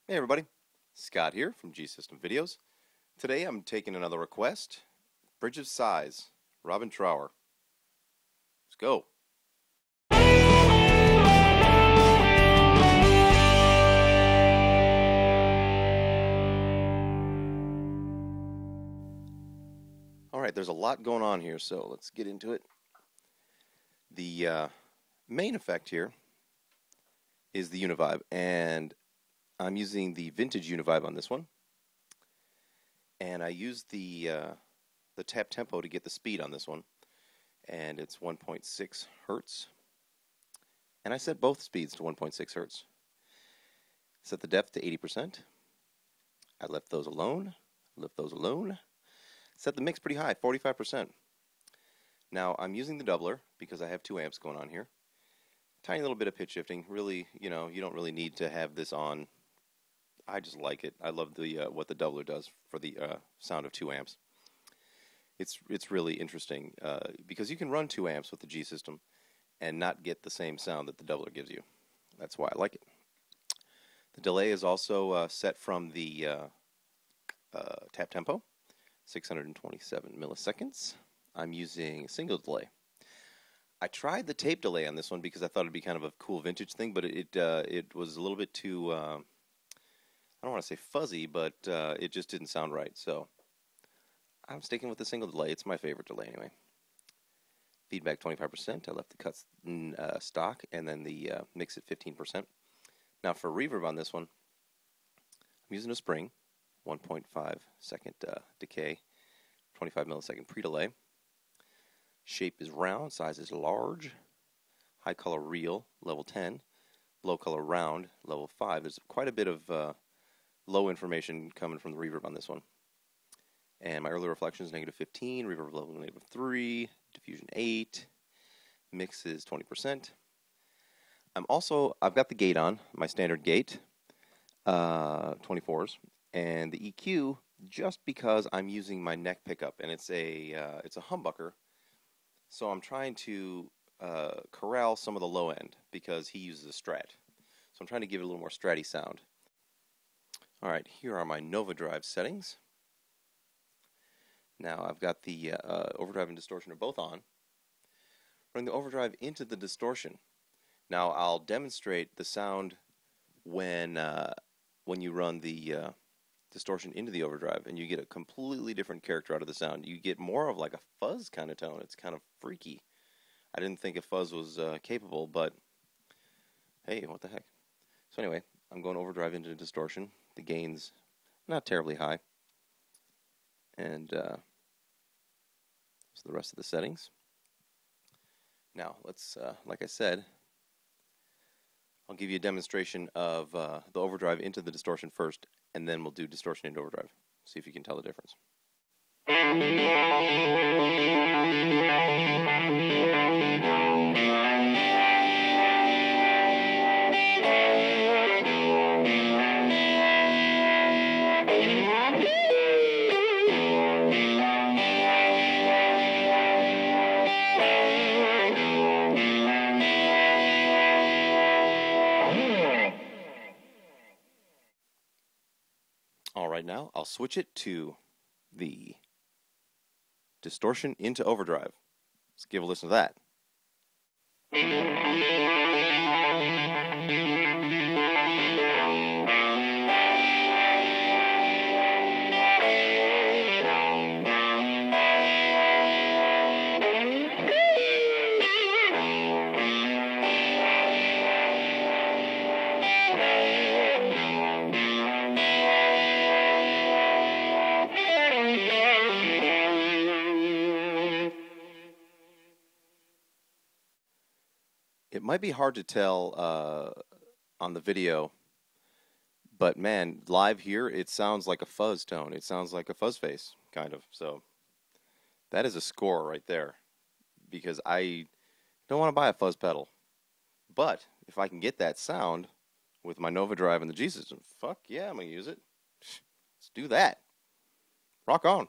Hey everybody, Scott here from G System Videos. Today I'm taking another request. Bridge of Sighs, Robin Trower. Let's go. Alright, there's a lot going on here, so let's get into it. The main effect here is the Univibe, and I'm using the vintage Univibe on this one, and I used the tap tempo to get the speed on this one, and it's 1.6 hertz, and I set both speeds to 1.6 hertz. Set the depth to 80%. I left those alone. Set the mix pretty high, 45%. Now I'm using the doubler because I have 2 amps going on here. Tiny little bit of pitch shifting. Really, you don't really need to have this on. I just like it. I love the what the doubler does for the sound of 2 amps. It's really interesting because you can run 2 amps with the G system and not get the same sound that the doubler gives you. That's why I like it. The delay is also set from the tap tempo, 627 milliseconds. I'm using a single delay. I tried the tape delay on this one because I thought it'd be kind of a cool vintage thing, but it was a little bit too I don't want to say fuzzy, but it just didn't sound right. So I'm sticking with the single delay. It's my favorite delay anyway. Feedback 25%. I left the cuts stock, and then the mix at 15%. Now for reverb on this one, I'm using a spring, 1.5 second decay, 25 millisecond pre-delay. Shape is round, size is large. High color real, level 10. Low color round, level 5. There's quite a bit of low information coming from the reverb on this one. And my early reflection is negative 15, reverb level negative 3, diffusion 8, mix is 20%. I've got the gate on, my standard gate, 24s, and the EQ just because I'm using my neck pickup, and it's a humbucker, so I'm trying to corral some of the low end because he uses a Strat. So I'm trying to give it a little more Stratty sound. Alright, here are my Nova Drive settings. Now I've got the overdrive and distortion are both on. Running the overdrive into the distortion. Now I'll demonstrate the sound when you run the distortion into the overdrive, and you get a completely different character out of the sound. You get more of like a fuzz kind of tone. It's kind of freaky. I didn't think a fuzz was capable, but hey, what the heck. So anyway, I'm going overdrive into distortion. The gain's not terribly high. And so the rest of the settings. Now, let's, like I said, I'll give you a demonstration of the overdrive into the distortion first, and then we'll do distortion into overdrive. See if you can tell the difference. Alright, now I'll switch it to the distortion into overdrive. Let's give a listen to that. It might be hard to tell on the video, but man, live here, it sounds like a fuzz tone. It sounds like a fuzz face, kind of. So that is a score right there, because I don't want to buy a fuzz pedal. But if I can get that sound with my Nova Drive and the G system, fuck yeah, I'm going to use it. Let's do that. Rock on.